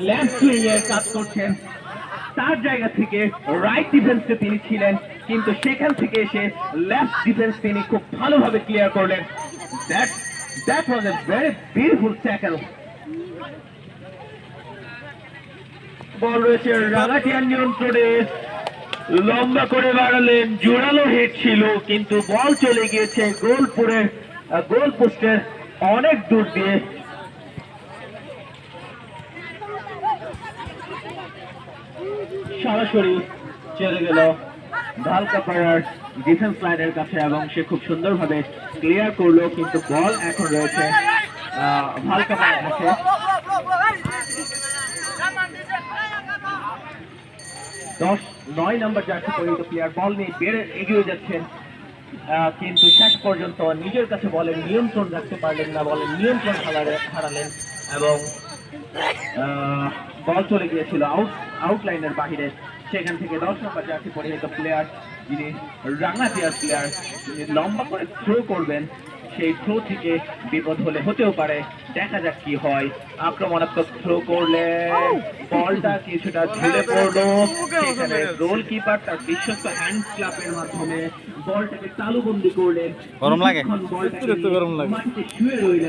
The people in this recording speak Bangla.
লেফট উইং এর কাজ করছেন, তার জায়গা থেকে রাইট ডিফেন্সে তিনি ছিলেন, কিন্তু সেখান থেকে এসে লেফট ডিফেন্স তিনি খুব ভালোভাবে ক্লিয়ার করলেন। That was a very beautiful tackle. বল রয়েছে রাগাটিয়ার নিয়ন্ত্রণে, লম্বা করে বাড়ালেন, জোরালো হিট ছিল, কিন্তু বল চলে গিয়েছে গোল পোস্টের অনেক দূর দিয়ে। সরাসরি চলে গেল ভালকাপাড়ার ডিফেন্স লাইনের কাছে এবং সে খুব সুন্দরভাবে ক্লিয়ার করলো, কিন্তু বল এখন রয়েছে ভালকাপাড়ার কাছে। 9 নম্বর জার্সি পরিহিত প্লেয়ার বল নিয়ে বেড়ে এগিয়ে যাচ্ছেন, কিন্তু শেষ পর্যন্ত নিজের কাছে বলের নিয়ন্ত্রণ রাখতে পারলেন না, বলের নিয়ন্ত্রণ হারালেন এবং বল চলে গিয়েছিল আউটলাইনের বাহিরে। সেখান থেকে 10 নম্বর জার্সি পরিহিত প্লেয়ার, যিনি রাঙাটিয়ার প্লেয়ার, যিনি লম্বা করে থ্রো করবেন, সেই থ্রো থেকে বিপদ হতেও পারে। দেখা যাক কি হয়। আক্রমণাত্মক থ্রো করলে বলটা কিছুটা ঝুলে পড়লো, সেখানে গোলকিপার তার বিশ্বস্ত হ্যান্ড ক্লাবের মাধ্যমে বলটাকে তালুবন্দি করলেন। গরম লাগে, বলটাকে মাটিতে শুয়ে রইলেন।